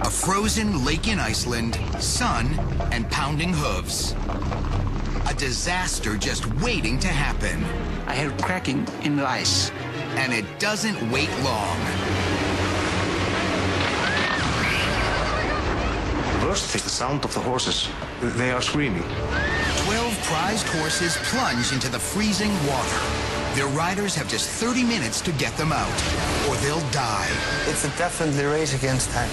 A frozen lake in Iceland, sun, and pounding hooves. A disaster just waiting to happen. I heard cracking in the ice. And it doesn't wait long. Worst is the sound of the horses. They are screaming. 12 prized horses plunge into the freezing water. Their riders have just 30 minutes to get them out, or they'll die. It's a definitely race against time.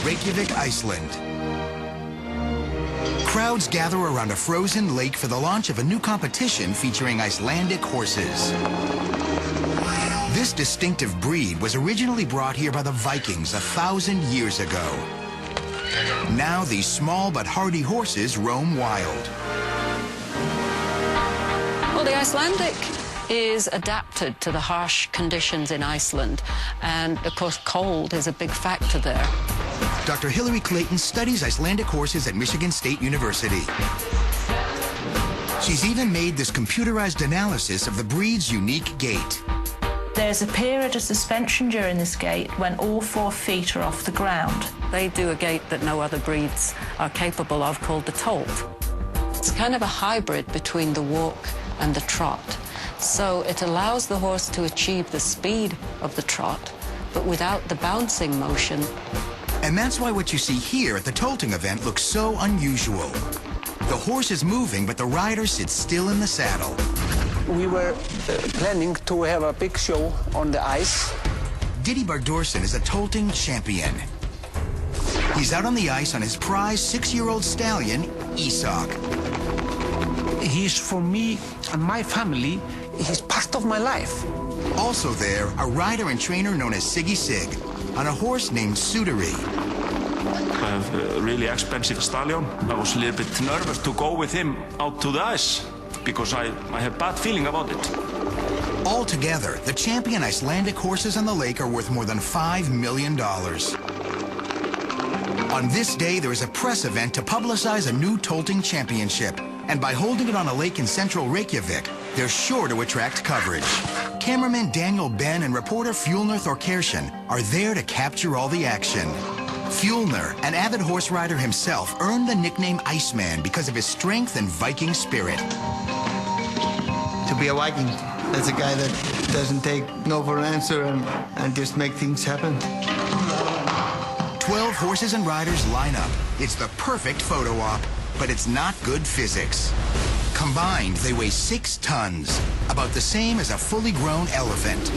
Reykjavik, Iceland. Crowds gather around a frozen lake for the launch of a new competition featuring Icelandic horses. This distinctive breed was originally brought here by the Vikings 1,000 years ago. Now these small but hardy horses roam wild. Well, the Icelandic is adapted to the harsh conditions in Iceland, and of course cold is a big factor there. Dr. Hillary Clayton studies Icelandic horses at Michigan State University. She's even made this computerized analysis of the breed's unique gait. There's a period of suspension during this gait when all 4 feet are off the ground. They do a gait that no other breeds are capable of called the tolt. It's kind of a hybrid between the walk and the trot. So it allows the horse to achieve the speed of the trot, but without the bouncing motion. And that's why what you see here at the tolting event looks so unusual. The horse is moving, but the rider sits still in the saddle. We were planning to have a big show on the ice. Diddy Bardorson is a tolting champion. He's out on the ice on his prize 6-year-old stallion, Isak. He's for me and my family. He's part of my life. Also there, a rider and trainer known as Siggy Sig, on a horse named Sudari. I have a really expensive stallion. I was a little bit nervous to go with him out to the ice because I have bad feeling about it. Altogether, the champion Icelandic horses on the lake are worth more than $5 million. On this day, there is a press event to publicize a new tolting championship. And by holding it on a lake in central Reykjavik, they're sure to attract coverage. Cameraman Daniel Ben and reporter Fjolnir Thorkersson are there to capture all the action. Fjolnir, an avid horse rider himself, earned the nickname Iceman because of his strength and Viking spirit. To be a Viking, that's a guy that doesn't take no for an answer and just make things happen. 12 horses and riders line up. It's the perfect photo op, but it's not good physics. Combined, they weigh 6 tons, about the same as a fully grown elephant.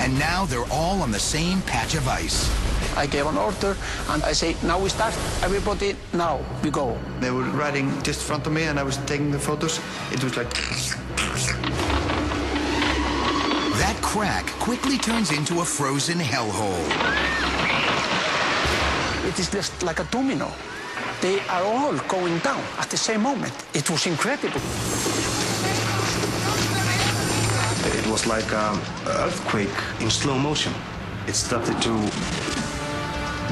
And now they're all on the same patch of ice. I gave an order, and I say, now we start. Everybody, now we go. They were riding just in front of me, and I was taking the photos. It was like... That crack quickly turns into a frozen hellhole. It is just like a domino. They are all going down at the same moment. It was incredible. It was like an earthquake in slow motion. It started to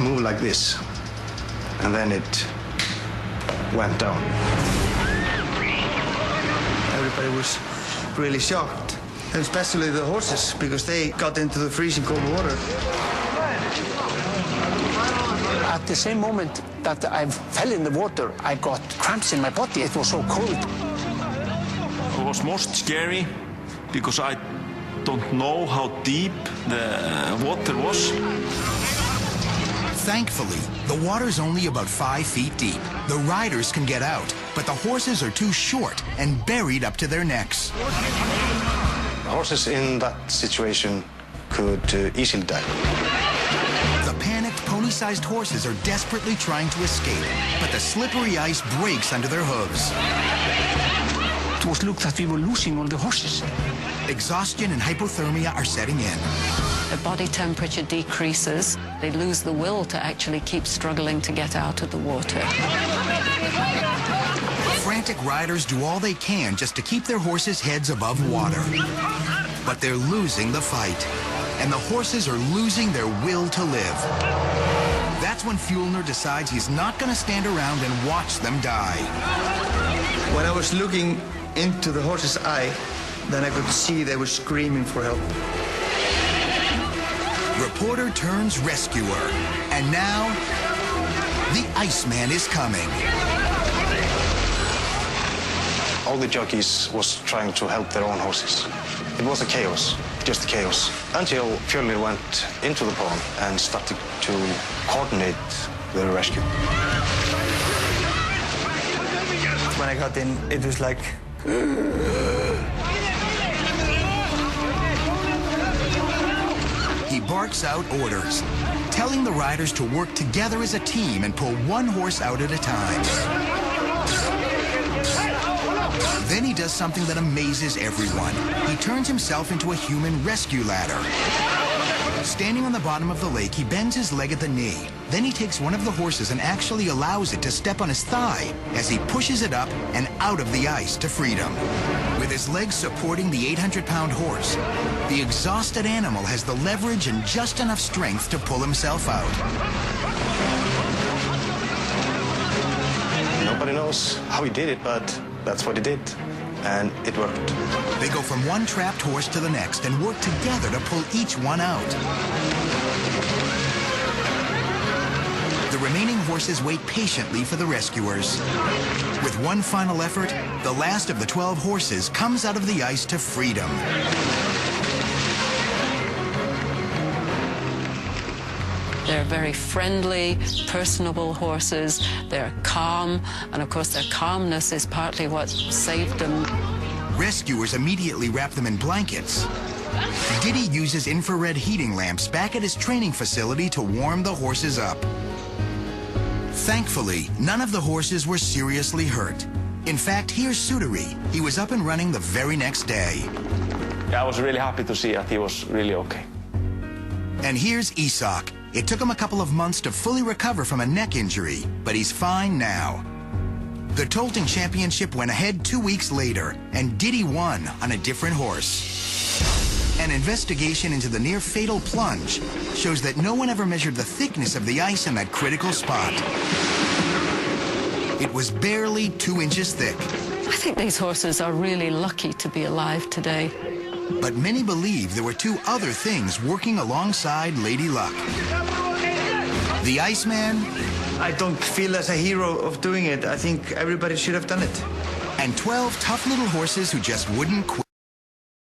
move like this, and then it went down. Everybody was really shocked, and especially the horses, because they got into the freezing cold water. At the same moment that I fell in the water, I got cramps in my body. It was so cold. It was most scary because I don't know how deep the water was. Thankfully, the water's only about 5 feet deep. The riders can get out, but the horses are too short and buried up to their necks. Horses in that situation could easily die. The panicked pony-sized horses are desperately trying to escape, but the slippery ice breaks under their hooves. It was looked that we were losing all the horses. Exhaustion and hypothermia are setting in. The body temperature decreases. They lose the will to actually keep struggling to get out of the water. Frantic riders do all they can just to keep their horses' heads above water. But they're losing the fight, and the horses are losing their will to live. That's when Fjolnir decides he's not going to stand around and watch them die. When I was looking into the horse's eye, then I could see they were screaming for help. Reporter turns rescuer. And now, the Iceman is coming. All the jockeys was trying to help their own horses. It was a chaos, just a chaos, until Fjölnir went into the pond and started to coordinate the rescue. When I got in, it was like... He barks out orders, telling the riders to work together as a team and pull one horse out at a time. Then he does something that amazes everyone. He turns himself into a human rescue ladder. Standing on the bottom of the lake, he bends his leg at the knee. Then he takes one of the horses and actually allows it to step on his thigh as he pushes it up and out of the ice to freedom. With his legs supporting the 800-pound horse, the exhausted animal has the leverage and just enough strength to pull himself out. Nobody knows how he did it, but that's what he did, and it worked. They go from one trapped horse to the next and work together to pull each one out. The remaining horses wait patiently for the rescuers. With one final effort, the last of the 12 horses comes out of the ice to freedom. They're very friendly, personable horses. They're calm, and of course their calmness is partly what saved them. Rescuers immediately wrap them in blankets. Diddy uses infrared heating lamps back at his training facility to warm the horses up. Thankfully, none of the horses were seriously hurt. In fact, here's Sudari. He was up and running the very next day. Yeah, I was really happy to see that he was really okay. And here's Isak. It took him a couple of months to fully recover from a neck injury, but he's fine now. The Tolting Championship went ahead 2 weeks later, and Diddy won on a different horse. An investigation into the near-fatal plunge shows that no one ever measured the thickness of the ice in that critical spot. It was barely 2 inches thick. I think these horses are really lucky to be alive today. But many believe there were 2 other things working alongside Lady Luck. The Iceman... I don't feel as a hero of doing it. I think everybody should have done it. And 12 tough little horses who just wouldn't quit.